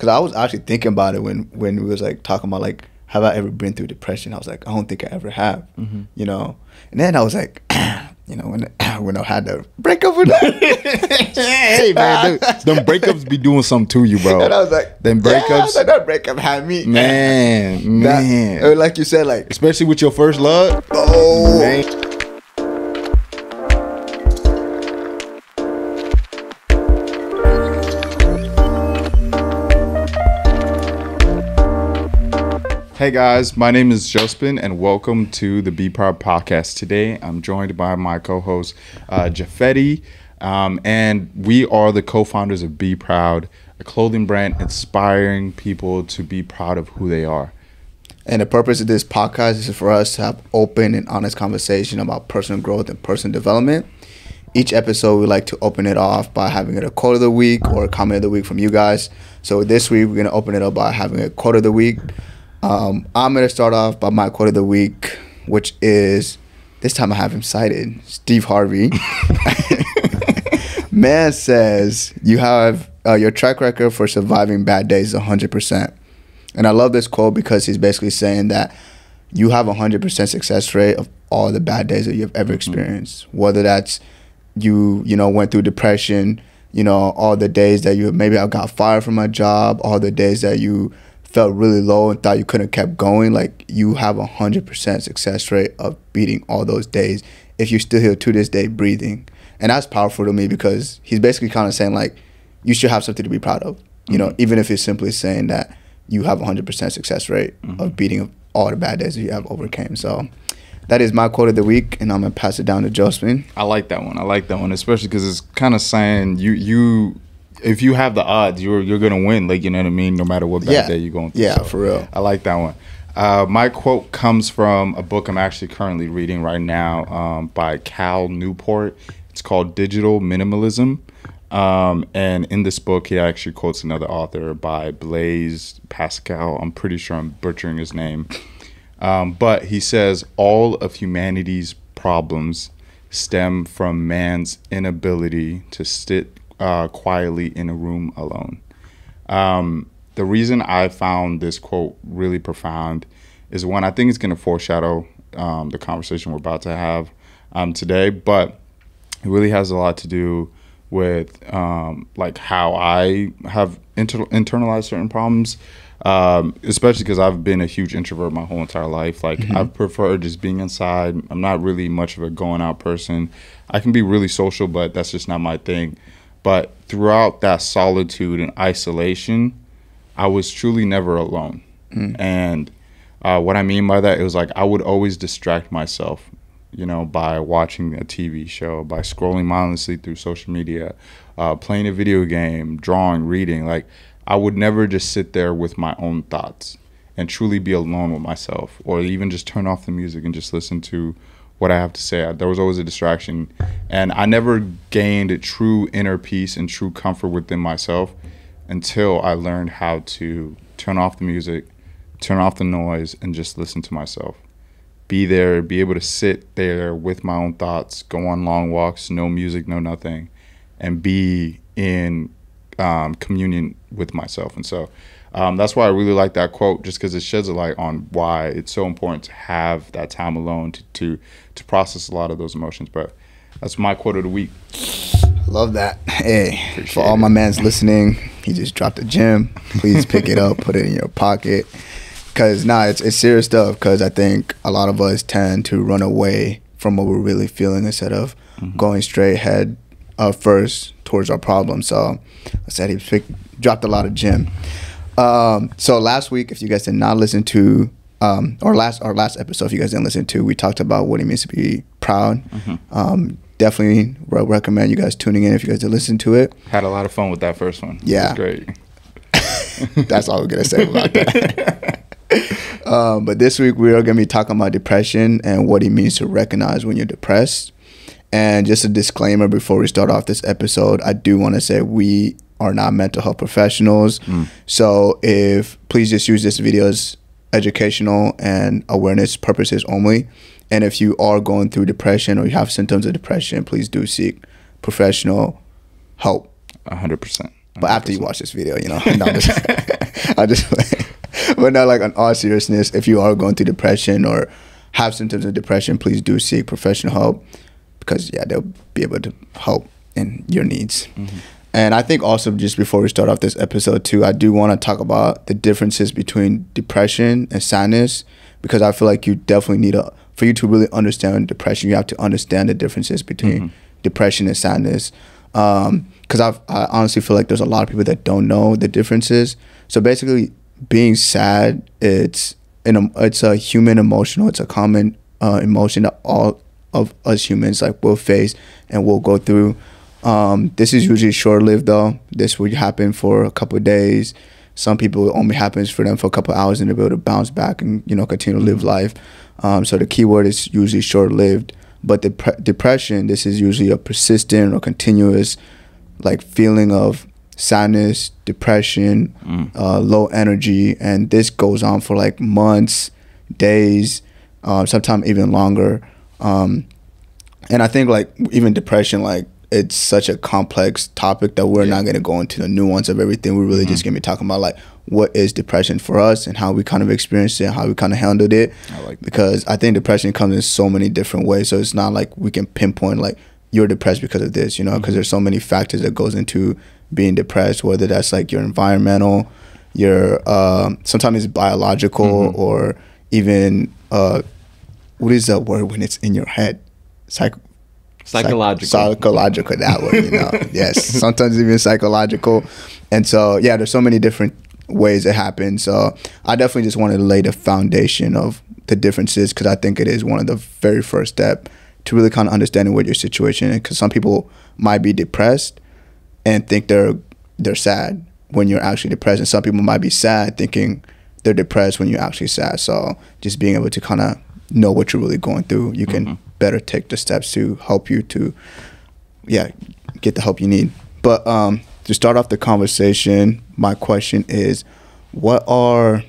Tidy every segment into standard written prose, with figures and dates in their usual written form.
because I was actually thinking about it when we was like talking about like, have I ever been through depression? I was like, I don't think I ever have, you know. And then I was like, you know, when I had to break up with her. Hey man, them breakups be doing something to you, bro. And I was like, them breakups, yeah, that breakup had me, man. Like you said, like especially with your first love. Oh, man. Hey guys, my name is Jospin and welcome to the Bproud podcast. Today I'm joined by my co-host Jaffetti, and we are the co-founders of Bproud, a clothing brand inspiring people to be proud of who they are. And the purpose of this podcast is for us to have open and honest conversation about personal growth and personal development. Each episode we like to open it off by having it a quote of the week or a comment of the week from you guys. So this week we're going to open it up by having a quote of the week. I'm going to start off by my quote of the week, which is, this time I have him cited, Steve Harvey. Man says, you have your track record for surviving bad days is 100%. And I love this quote because he's basically saying that you have 100% success rate of all the bad days that you've ever experienced. Whether that's you went through depression, all the days that you maybe I got fired from my job, all the days that you felt really low and thought you couldn't have kept going, like you have 100% success rate of beating all those days if you're still here to this day breathing. And that's powerful to me because he's basically kind of saying like you should have something to be proud of, even if he's simply saying that you have 100% success rate of beating all the bad days that you have overcame. So that is my quote of the week, and I'm gonna pass it down to Josephine. I like that one, especially because it's kind of saying you if you have the odds, you're gonna win. Like, you know what I mean? No matter what bad day you're going through. Yeah, so for real. I like that one. My quote comes from a book I'm actually currently reading right now by Cal Newport. It's called Digital Minimalism. And in this book, he actually quotes another author by Blaise Pascal. I'm pretty sure I'm butchering his name. But he says, all of humanity's problems stem from man's inability to sit quietly in a room alone. The reason I found this quote really profound is one, I think it's going to foreshadow the conversation we're about to have today, but it really has a lot to do with like how I have internalized certain problems, especially because I've been a huge introvert my whole entire life. Like I prefer just being inside. I'm not really much of a going out person. I can be really social, but that's just not my thing. But throughout that solitude and isolation, I was truly never alone. And what I mean by that, it was like I would always distract myself, by watching a TV show, by scrolling mindlessly through social media, playing a video game, drawing, reading. Like I would never just sit there with my own thoughts and truly be alone with myself, or even just turn off the music and just listen to what I have to say. There was always a distraction, and I never gained true inner peace and true comfort within myself until I learned how to turn off the music, turn off the noise, and just listen to myself. Be there, be able to sit there with my own thoughts, go on long walks, no music, no nothing, and be in communion with myself. And so that's why I really like that quote, just because it sheds a light on why it's so important to have that time alone to process a lot of those emotions. But that's my quote of the week. Love that. Hey, for all my mans listening, he just dropped a gem. Please pick it up, put it in your pocket. Because, it's serious stuff, because I think a lot of us tend to run away from what we're really feeling instead of going straight head first towards our problem. So I said he dropped a lot of gem. So last week, if you guys did not listen to our last episode, if you guys didn't listen to, we talked about what it means to be proud. Definitely recommend you guys tuning in if you guys did listen to it. Had a lot of fun with that first one. Yeah, it was great. That's all we're gonna say about that. But this week we are gonna be talking about depression and what it means to recognize when you're depressed. And just a disclaimer before we start off this episode, I do want to say we are not mental health professionals. So please just use this video as educational and awareness purposes only. And if you are going through depression or you have symptoms of depression, please do seek professional help. 100%. But after you watch this video, you know, no, I just but not like on all seriousness, if you are going through depression or have symptoms of depression, please do seek professional help, because yeah, they'll be able to help in your needs. And I think also, just before we start off this episode too, I do want to talk about the differences between depression and sadness, because I feel like you definitely need for you to really understand depression, you have to understand the differences between depression and sadness. Because I honestly feel like there's a lot of people that don't know the differences. So basically, being sad, it's a human emotional, it's a common emotion that all of us humans like will face and will go through. This is usually short-lived though. This would happen for a couple of days. Some people, it only happens for them for a couple of hours, and they're able to bounce back and, you know, continue to live life. So the key word is usually short-lived. But depression, this is usually a persistent or continuous like feeling of sadness, depression, low energy, and this goes on for like months, days, sometimes even longer. And I think like even depression, like it's such a complex topic that we're not going to go into the nuance of everything. We're really just going to be talking about like what is depression for us and how we kind of experienced it, how we kind of handled it. Because I think depression comes in so many different ways. So it's not like we can pinpoint like you're depressed because of this, you know, because there's so many factors that goes into being depressed, whether that's like your environmental, your sometimes it's biological, or even what is that word when it's in your head? Psychological, that word, you know. Yes, sometimes even psychological. And so yeah, there's so many different ways it happens. So I definitely just wanted to lay the foundation of the differences, because I think it is one of the very first step to really kind of understanding what your situation is. Because some people might be depressed and think they're sad when you're actually depressed, and some people might be sad thinking they're depressed when you're actually sad. So just being able to kind of know what you're really going through, you can better take the steps to help you to get the help you need. But to start off the conversation, my question is, what are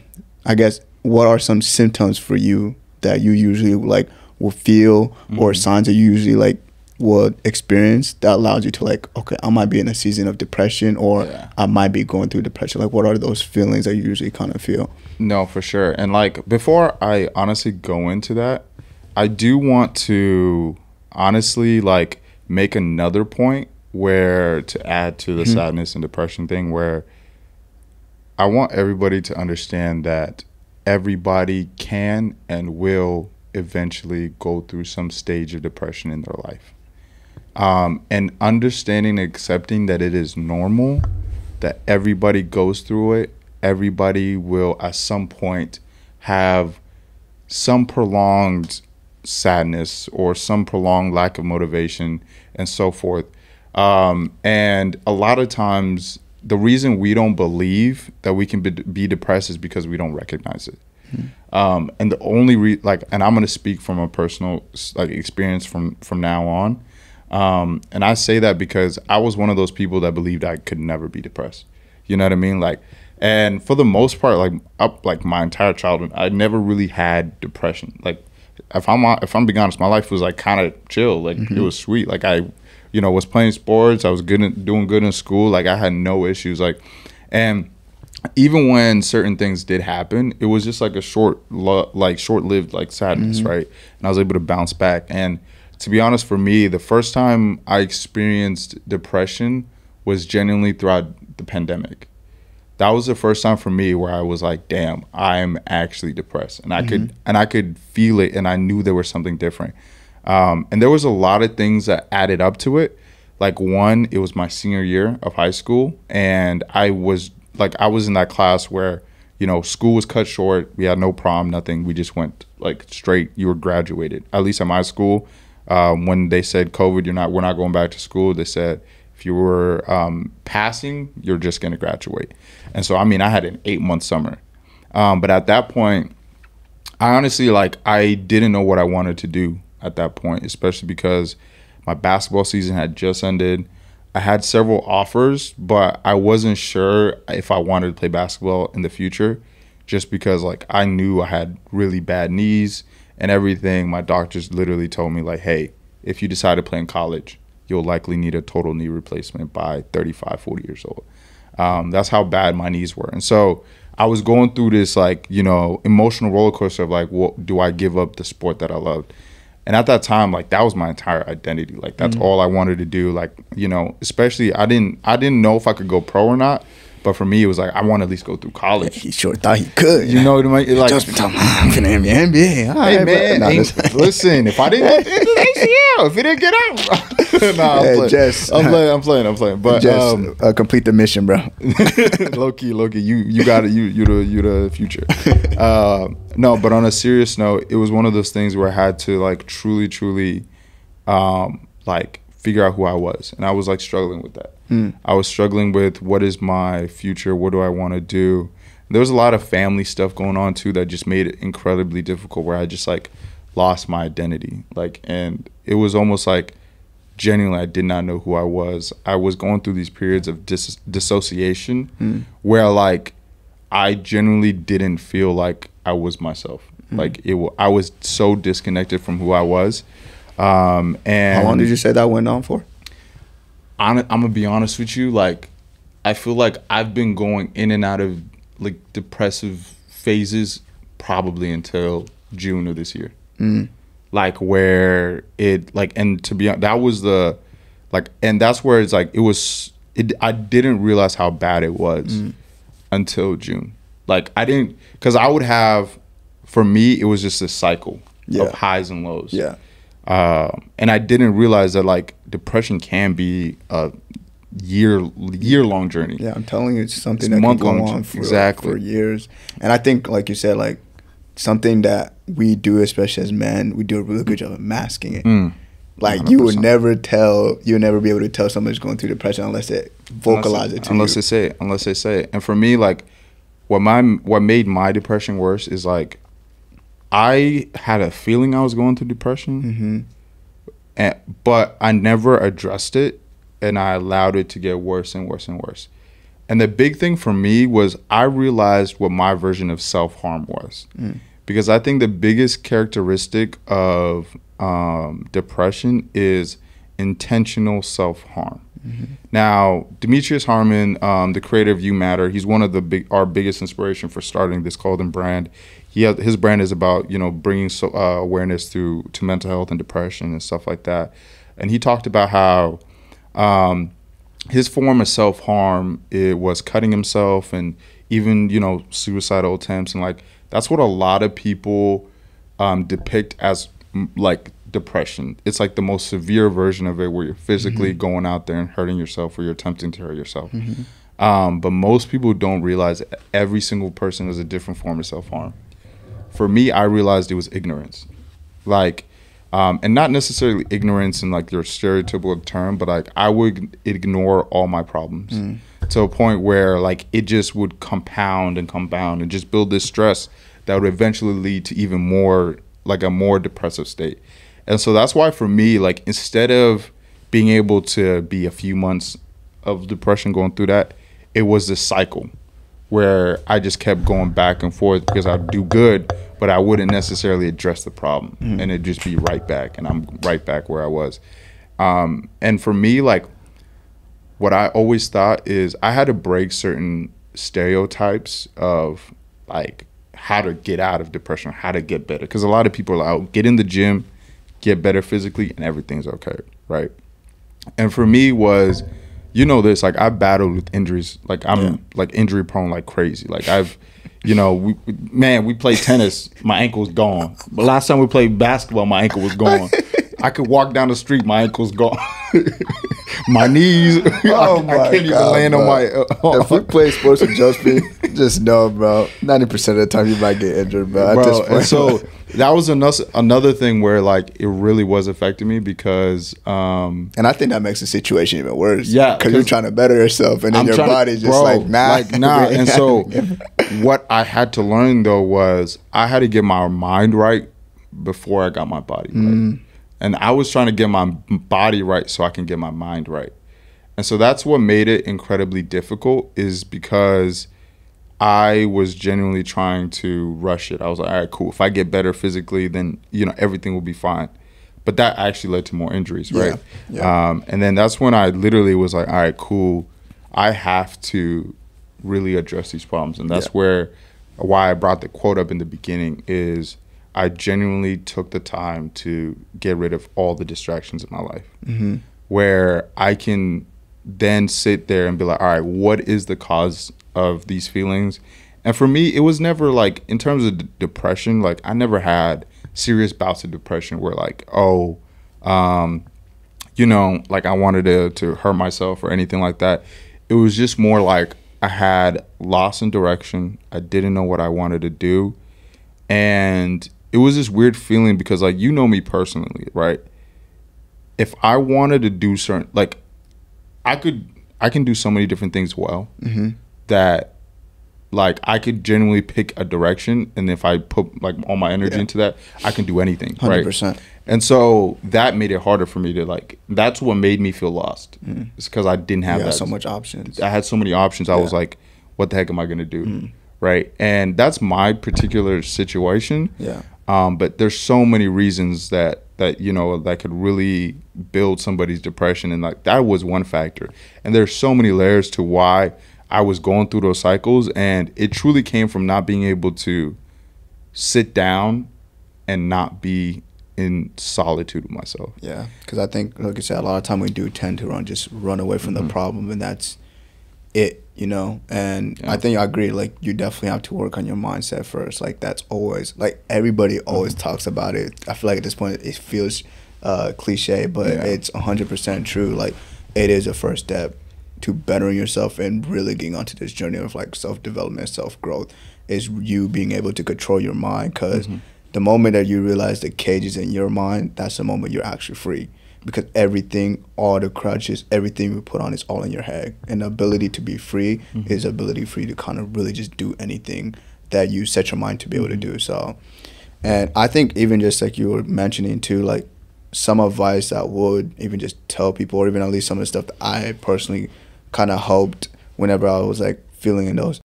some symptoms for you that you usually like will feel, or signs that you usually like would experience that allows you to like, okay, I might be in a season of depression, or I might be going through depression? Like, what are those feelings that you usually kind of feel? No, for sure. And like, before I honestly go into that, I do want to honestly like make another point where to add to the sadness and depression thing, where I want everybody to understand that everybody can and will eventually go through some stage of depression in their life. And understanding and accepting that it is normal, that everybody goes through it. Everybody will at some point have some prolonged sadness or some prolonged lack of motivation and so forth. And a lot of times the reason we don't believe that we can be depressed is because we don't recognize it. And the only and I'm going to speak from a personal like experience from now on. And I say that because I was one of those people that believed I could never be depressed. You know what I mean? Like, and for the most part, like up like my entire childhood, I never really had depression. Like, if I'm being honest, my life was like kind of chill. Like it was sweet. Like I, you know, was playing sports. I was doing good in school. Like I had no issues. Like, and even when certain things did happen, it was just like a short-lived like sadness, right? And I was able to bounce back. And to be honest, for me, the first time I experienced depression was genuinely throughout the pandemic. That was the first time for me where I was like, damn, I'm actually depressed. And I could feel it, and I knew there was something different. And there was a lot of things that added up to it. Like one, it was my senior year of high school, and I was in that class where, you know, school was cut short. We had no prom, nothing. We just went like straight. You were graduated. At least at my school, when they said COVID, we're not going back to school. They said if you were passing, you're just going to graduate. And so, I mean, I had an 8-month summer. But at that point, I honestly, like, I didn't know what I wanted to do at that point, especially because my basketball season had just ended. I had several offers, but I wasn't sure if I wanted to play basketball in the future, just because, like, I knew I had really bad knees and everything. My doctors literally told me, like, hey, if you decide to play in college, you'll likely need a total knee replacement by 35, 40 years old. That's how bad my knees were. And so I was going through this like, you know, emotional roller coaster of like, what do I give up the sport that I loved? And at that time, like that was my entire identity. Like that's all I wanted to do. Like, you know, especially I didn't know if I could go pro or not. But for me, it was like, I want to at least go through college. He sure thought he could. You know what I mean? Like, just been talking, I'm finna be NBA. All hey, right, man, listen, if I didn't get the ACL, if it didn't get out. Nah, I'm playing. But just complete the mission, bro. low key, you got it. You the future. No, but on a serious note, it was one of those things where I had to like truly, like figure out who I was, and I was like struggling with that. I was struggling with what is my future, what do I want to do. There was a lot of family stuff going on too that just made it incredibly difficult, where I just like lost my identity, like, and it was almost like genuinely I did not know who I was. I was going through these periods of dissociation where like I genuinely didn't feel like I was myself. Like I was so disconnected from who I was. And how long did you say that went on for? I'm gonna be honest with you. Like, I feel like I've been going in and out of like depressive phases probably until June of this year. Like where it like, and to be honest, that was the like, and that's where it's like I didn't realize how bad it was until June. Like I didn't, because I would have, for me, it was just a cycle of highs and lows. Yeah. And I didn't realize that like depression can be a year-long journey. Yeah, I'm telling you, it's something that can go on for years. And I think, like you said, like something that we do, especially as men, we do a really good job of masking it. Like 100%. You would never be able to tell someone's going through depression unless they vocalize it to you. Unless they say it. And for me, like what made my depression worse is like I had a feeling I was going through depression, but I never addressed it, and I allowed it to get worse and worse and worse. And the big thing for me was I realized what my version of self-harm was. Because I think the biggest characteristic of depression is intentional self-harm. Now, Demetrius Harmon, the creator of You Matter, he's one of our biggest inspiration for starting this clothing brand. His brand is about, you know, bringing awareness to mental health and depression and stuff like that. And he talked about how his form of self-harm, it was cutting himself and even, you know, suicidal attempts. And like, that's what a lot of people depict as like depression. It's like the most severe version of it, where you're physically going out there and hurting yourself, or you're attempting to hurt yourself. But most people don't realize that every single person has a different form of self-harm. For me, I realized it was ignorance. Like, and not necessarily ignorance in like your stereotypical term, but like I would ignore all my problems to a point where like it just would compound and just build this stress that would eventually lead to even more, like a more depressive state. And so that's why for me, like instead of being able to be a few months of depression going through that, it was this cycle where I just kept going back and forth because I'd do good, but I wouldn't necessarily address the problem, and it'd just be right back, and I'm right back where I was. And for me, like what I always thought is I had to break certain stereotypes of like how to get out of depression, how to get better. Because a lot of people are like, get in the gym, get better physically, and everything's okay, right? And for me was, you know this, like I've battled with injuries. Like I'm like injury prone like crazy. Like I've, you know, we played tennis, my ankle was gone. But last time we played basketball, my ankle was gone. I could walk down the street, my ankle's gone. My knees, I can't even land on my. If we play sports with Justin, just know, bro, 90% of the time you might get injured, bro. At this point. And so that was another thing where like it really was affecting me because. And I think that makes the situation even worse. Yeah, because you're trying to better yourself, and then your body's just like nah. And so what I had to learn though was I had to get my mind right before I got my body right. And I was trying to get my body right so I can get my mind right. And so that's what made it incredibly difficult, is because I was genuinely trying to rush it. I was like, all right, cool. If I get better physically, then, you know, everything will be fine. But that actually led to more injuries, right? Yeah. And then that's when I literally was like, all right, cool. I have to really address these problems. And that's why I brought the quote up in the beginning is I genuinely took the time to get rid of all the distractions in my life, where I can then sit there and be like, all right, what is the cause of these feelings? And for me, it was never like, in terms of depression, like I never had serious bouts of depression where like, you know, like I wanted to hurt myself or anything like that. It was just more like I had loss in direction. I didn't know what I wanted to do. And it was this weird feeling because, like, you know me personally, right? If I wanted to do certain, like, I can do so many different things well that, like, I could genuinely pick a direction, and if I put like all my energy into that, I can do anything, 100%. Right? And so that made it harder for me to, like, that's what made me feel lost. It's because I didn't have that. So much options. I had so many options. I was like, what the heck am I gonna do? Right? And that's my particular situation. But there's so many reasons that you know that could really build somebody's depression, and like that was one factor. And there's so many layers to why I was going through those cycles, and it truly came from not being able to sit down and not be in solitude with myself. Yeah, because I think, like you said, a lot of time we do tend to run away from the problem, and that's it, you know. And I think I agree, like, you definitely have to work on your mindset first. Like, that's always, like, everybody always talks about it. I feel like at this point it feels cliche, but it's 100% true. Like, it is a first step to bettering yourself and really getting onto this journey of, like, self-development, self-growth, is you being able to control your mind. Because the moment that you realize the cage is in your mind, that's the moment you're actually free. Because everything, all the crutches, everything we put on is all in your head. And the ability to be free is the ability for you to kind of really just do anything that you set your mind to be able to do. So, and I think even just like you were mentioning too, like some advice that would even just tell people, or even at least some of the stuff that I personally kind of hoped whenever I was like feeling in those,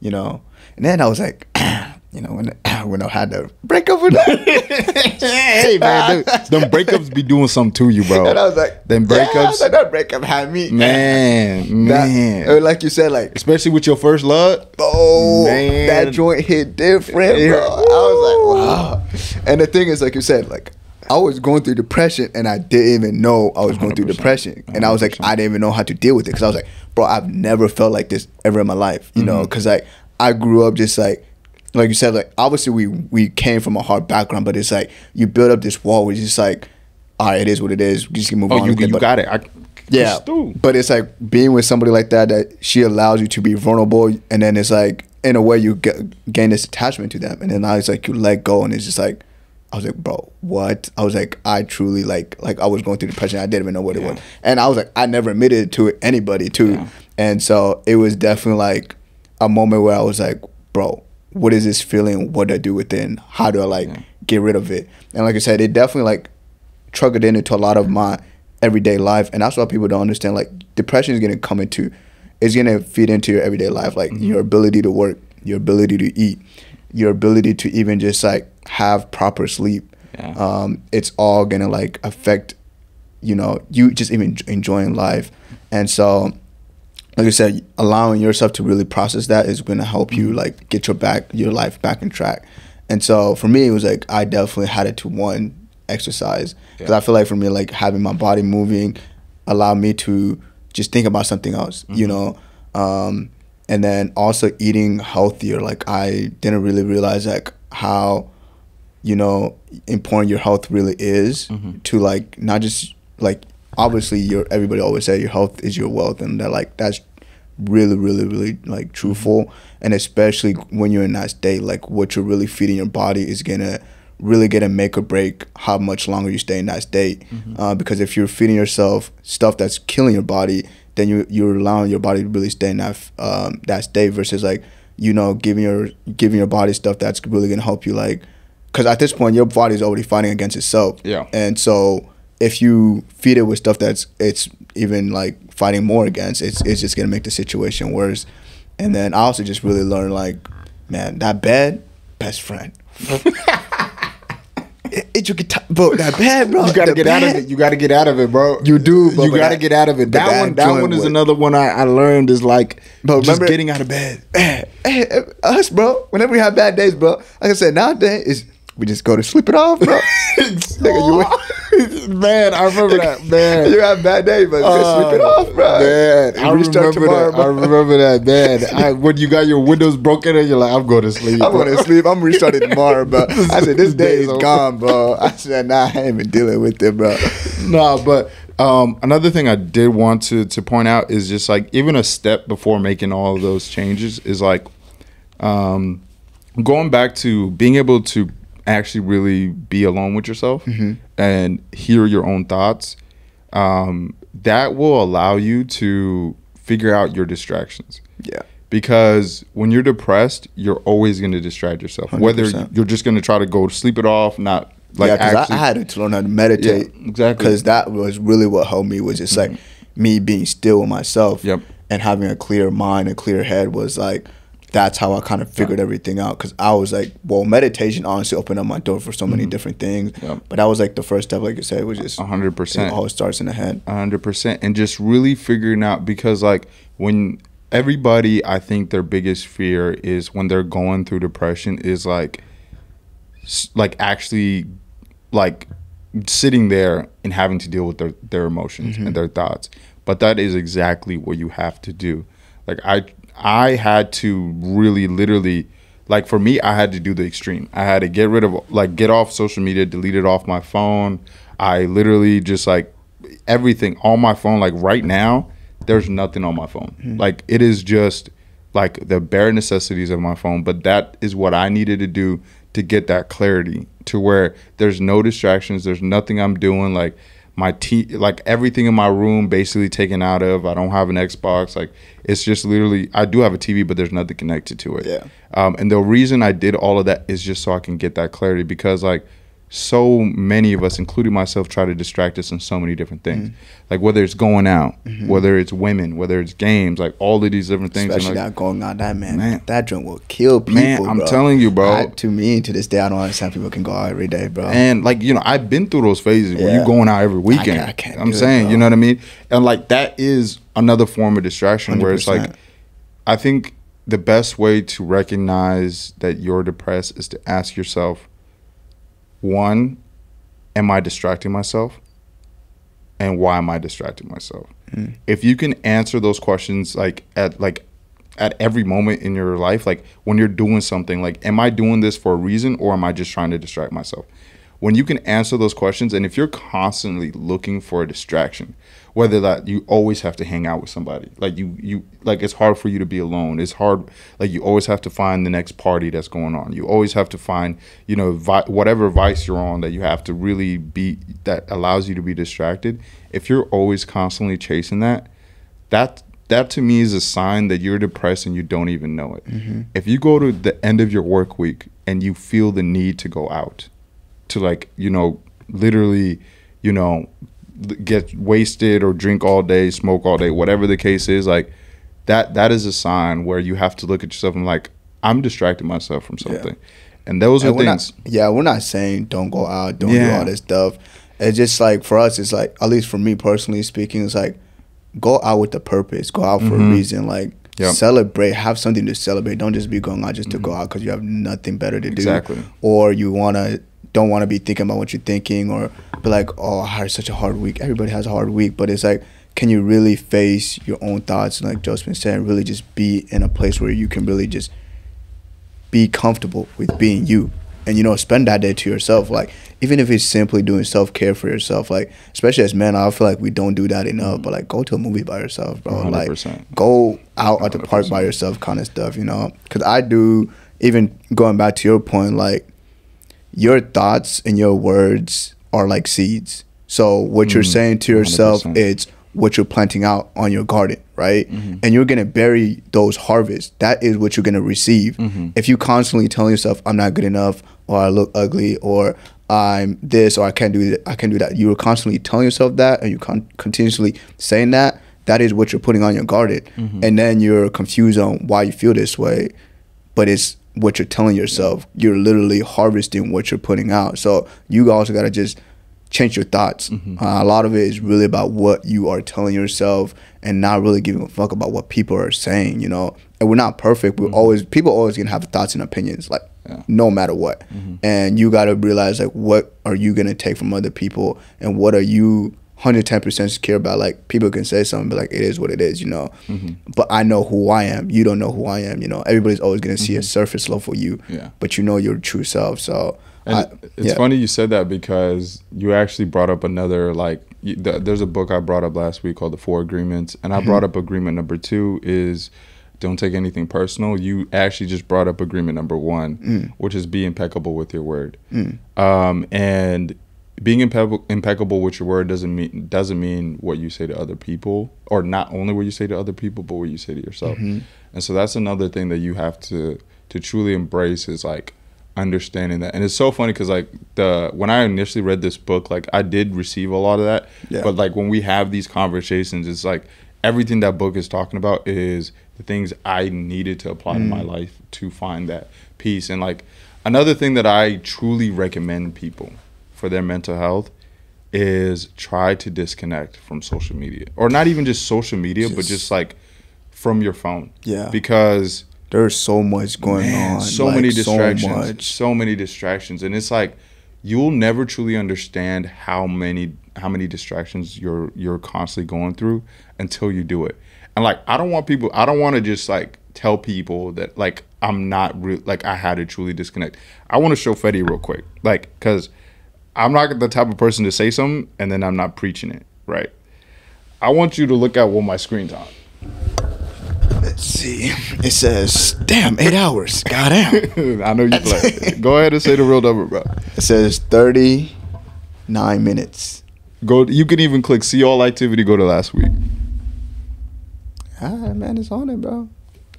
you know. And then I was like, you know, when I had to break up with them. Hey, man, them breakups be doing something to you, bro. And I was like, them breakups. Like, that breakup had me. Man. Like you said, like. Especially with your first love. Oh, man. That joint hit different, bro. I was like, wow. And the thing is, like you said, like, I was going through depression, and I didn't even know I was going through depression. And I was like, I didn't even know how to deal with it. Because I was like, bro, I've never felt like this ever in my life, you know? Because, like, I grew up just like you said, like, obviously we came from a hard background, but it's like you build up this wall where it's just like, all right, it is what it is. We just can move on. You got it. Yeah. But it's like being with somebody like that she allows you to be vulnerable, and then it's like, in a way, you gain this attachment to them. And then now it's like you let go, and it's just like, I was like, bro, what? I was like, I truly, like I was going through depression. I didn't even know what it was. And I was like, I never admitted it to anybody, too. Yeah. And so it was definitely like a moment where I was like, bro, what is this feeling? What do I do with it? And how do I, like, get rid of it? And like I said, it definitely, like, trickled into a lot of my everyday life. And that's why people don't understand, like, depression is going to come into, it's going to feed into your everyday life. Like, your ability to work, your ability to eat, your ability to even just, like, have proper sleep. It's all going to, like, affect, you know, you just even enjoying life. And so, like I said, allowing yourself to really process that is going to help you, like, get your life back in track. And so for me, it was like I definitely had it to one, exercise, because I feel like for me, like, having my body moving allowed me to just think about something else, you know. And then also eating healthier. Like, I didn't really realize, like, how, you know, important your health really is to, like, not just, like, obviously everybody always say your health is your wealth, and that, like, that's really, really, really, like, truthful. And especially when you're in that state, like, what you're really feeding your body is gonna really make or break how much longer you stay in that state. Because if you're feeding yourself stuff that's killing your body, then you're allowing your body to really stay in that state, versus, like, you know, giving your body stuff that's really gonna help you, like, because at this point your body's already fighting against itself. And so if you feed it with stuff it's even, like, fighting more against, it's just gonna make the situation worse. And then I also just really learned, like, man, that best friend. you get bro, that bad, bro. You gotta the get bad. out of it. You gotta get out of it, bro. You do, bro, You but gotta get out of it. That one is another one I learned is like, Bro, just remember- getting out of bed. Us, bro. Whenever we have bad days, bro. Like I said, nowadays we just go to sleep it off, bro. Man, I remember that. Man, You have bad days, but you can sleep it off, bro. Man, And I restart remember tomorrow, that. bro. I remember that, man. When you got your windows broken and you're like, I'm going to sleep. I'm bro. going to sleep. I'm restarting tomorrow, bro. I said, this day is over. gone, bro. I said, nah, I ain't even dealing with it, bro. No, but another thing I did want to point out is just like even a step before making all of those changes is like going back to being able to actually really be alone with yourself and hear your own thoughts. That will allow you to figure out your distractions. Yeah. Because when you're depressed, you're always going to distract yourself. 100%. Whether you're just going to try to go sleep it off, not like Yeah, because actually. I had to learn how to meditate. Yeah, exactly. Because that was really what helped me, was just like me being still with myself. Yep. And having a clear mind and clear head was like, that's how I kind of figured everything out. Because I was like, well, meditation honestly opened up my door for so many different things. Yep. But that was like the first step, like you said, was just 100%. It all starts in the head. 100%. And just really figuring out, because like when everybody, I think their biggest fear is when they're going through depression is like actually like sitting there and having to deal with their emotions and their thoughts. But that is exactly what you have to do. Like I had to really literally, like for me, I had to do the extreme. I had to get off social media, delete it off my phone. I literally just like everything on my phone. Like right now, there's nothing on my phone. Like it is just like the bare necessities of my phone. But that is what I needed to do to get that clarity, to where there's no distractions. There's nothing I'm doing. Like like everything in my room basically taken out of. I don't have an Xbox. Like it's just literally, I do have a TV, but there's nothing connected to it. Yeah. And the reason I did all of that is just so I can get that clarity, because like so many of us, including myself, try to distract us in so many different things. Like whether it's going out, whether it's women, whether it's games, like all of these different things. Especially and like, that going out, that joint will kill people, man, I'm bro. telling you, bro. To me, to this day, I don't understand people can go out every day, bro. And like, you know, I've been through those phases where Yeah. you're going out every weekend. I can't I'm do it, saying, bro. you know what I mean? And like that is another form of distraction where it's like, 100%. I think the best way to recognize that you're depressed is to ask yourself, one, am I distracting myself? And why am I distracting myself? If you can answer those questions at every moment in your life, like when you're doing something, like, am I doing this for a reason, or am I just trying to distract myself? When you can answer those questions, and if you're constantly looking for a distraction, whether that you always have to hang out with somebody, like you like it's hard for you to be alone. It's hard, like you always have to find the next party that's going on. You always have to find, you know, whatever vice you're on that you have to really be, that allows you to be distracted. If you're always constantly chasing that to me is a sign that you're depressed and you don't even know it. If you go to the end of your work week and you feel the need to go out, to like, you know, literally, you know, get wasted or drink all day, smoke all day, whatever the case is, like that is a sign where you have to look at yourself and like, I'm distracting myself from something. And those are things. We're not saying don't go out, don't do all this stuff. It's just like, for us, it's like, at least for me personally speaking, it's like, go out with a purpose, go out for a reason, like celebrate, have something to celebrate. Don't just be going out just to go out because you have nothing better to do. Exactly. Or you don't want to be thinking about what you're thinking, or be like, oh, I had such a hard week. Everybody has a hard week, but it's like, can you really face your own thoughts? And like Joe's been saying, really just be in a place where you can really just be comfortable with being you. And, you know, spend that day to yourself. Like, even if it's simply doing self-care for yourself, like, especially as men, I feel like we don't do that enough. But, like, go to a movie by yourself, bro. 100%. Like, go out at the park by yourself kind of stuff, you know? Because I do, even going back to your point, like, your thoughts and your words are like seeds. So what you're saying to yourself, 100%. it's what you're planting out on your garden, right? And you're going to bury those harvests. That is what you're going to receive. If you constantly telling yourself, I'm not good enough, or I look ugly, or I'm this, or I can't do that. You're constantly telling yourself that, and you're continuously saying that. That is what you're putting on your garden. And then you're confused on why you feel this way. But it's what you're telling yourself. You're literally harvesting what you're putting out. So you also got to just change your thoughts. A lot of it is really about what you are telling yourself and not really giving a fuck about what people are saying, you know. And we're not perfect. People always gonna have thoughts and opinions, like no matter what. And you got to realize, like, what are you gonna take from other people, and what are you 110% secure about? Like, people can say something, but like, it is what it is, you know. But I know who I am. You don't know who I am, you know. Everybody's always gonna see a surface level for you, but you know your true self. So it's funny you said that, because you actually brought up another, like, there's a book I brought up last week called The 4 Agreements, and I brought up agreement number 2 is don't take anything personal. You actually just brought up agreement number 1, which is be impeccable with your word. And being impeccable with your word doesn't mean what you say to other people, or not only what you say to other people, but what you say to yourself. And so that's another thing that you have to truly embrace, is like understanding that. And it's so funny because like when I initially read this book, like I did receive a lot of that, but like when we have these conversations, it's like everything that book is talking about is the things I needed to apply to my life to find that peace. And like another thing that I truly recommend people for their mental health is try to disconnect from social media, or not even just social media, but just like from your phone. Because there's so much going on, so many distractions, and it's like you'll never truly understand how many distractions you're constantly going through until you do it. And like I don't want to just like tell people that like I'm not like I had to truly disconnect. I want to show Fetty real quick, like, because I'm not the type of person to say something and then I'm not preaching it, right? I want you to look at what my screen's on. Let's see. It says, damn, 8 hours. Goddamn. I know you play. Go ahead and say the real number, bro. It says 39 minutes. You can even click see all activity, go to last week. Man, it's on it, bro.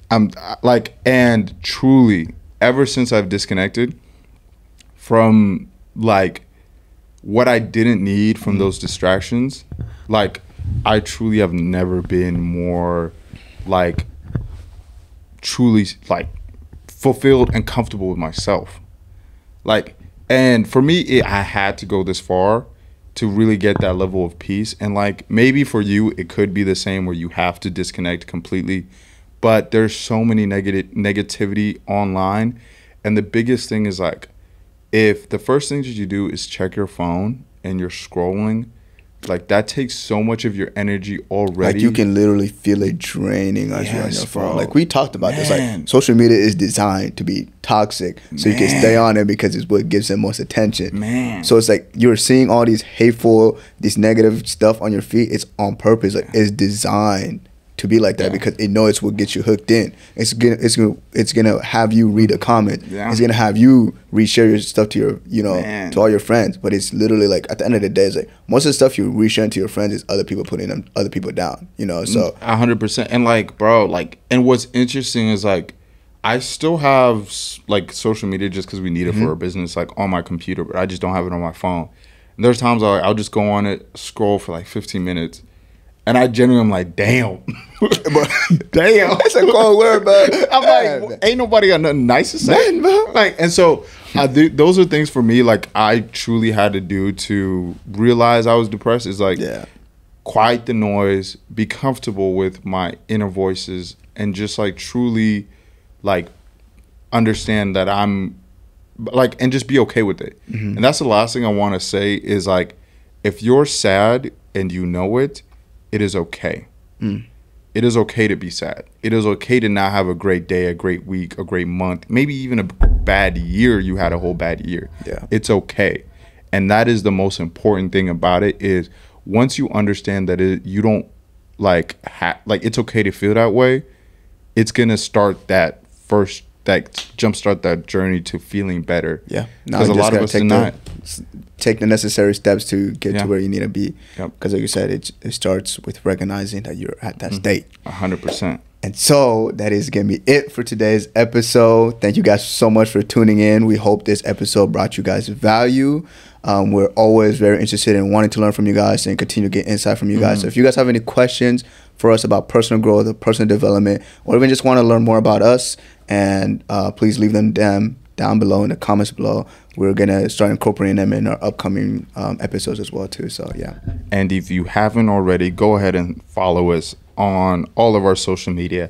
I'm like, and truly, ever since I've disconnected from like what I didn't need from those distractions, like I truly have never been more like truly like fulfilled and comfortable with myself. Like, and for me, I had to go this far to really get that level of peace. And like maybe for you it could be the same, where you have to disconnect completely, but there's so many negativity online. And the biggest thing is like, if the first thing that you do is check your phone and you're scrolling, like that takes so much of your energy already. Like you can literally feel it draining as you're on your phone. Bro. Like we talked about this. Like social media is designed to be toxic, so you can stay on it because it's what gives them most attention. So it's like you're seeing all these hateful, this negative stuff on your feed. It's on purpose. Like it's designed to be like that because it knows it's what gets you hooked in. It's gonna have you read a comment. It's gonna have you reshare your stuff to your to all your friends. But it's literally like at the end of the day, it's like most of the stuff you resharing to your friends is other people putting other people down. You know, so 100%. And like, bro, like, and what's interesting is like I still have like social media just because we need it for our business, like on my computer, but I just don't have it on my phone. And there's times I'll just go on it, scroll for like 15 minutes. And I genuinely am like, damn. Damn. That's a cold word, bro. I'm like, ain't nobody got nothing nice to say. Like, and so those are things for me, like, I truly had to do to realize I was depressed. Is like, quiet the noise, be comfortable with my inner voices, and just like truly, like, understand that I'm, like, and just be okay with it. And that's the last thing I want to say is like, if you're sad and you know it, it is okay. It is okay to be sad. It is okay to not have a great day, a great week, a great month, maybe even a bad year. You had a whole bad year. It's okay. And that is the most important thing about it, is once you understand that you don't like it's okay to feel that way, it's going to start that jumpmpstart that journey to feeling better. Because a lot of us do not take the necessary steps to get to where you need to be. Because like you said, it starts with recognizing that you're at that state. 100%. And so that is going to be it for today's episode. Thank you guys so much for tuning in. We hope this episode brought you guys value. We're always very interested in wanting to learn from you guys and continue to get insight from you guys. So if you guys have any questions, for us about personal growth or personal development, or even just want to learn more about us, and please leave them down below in the comments below. We're gonna start incorporating them in our upcoming episodes as well too. So yeah. And if you haven't already, go ahead and follow us on all of our social media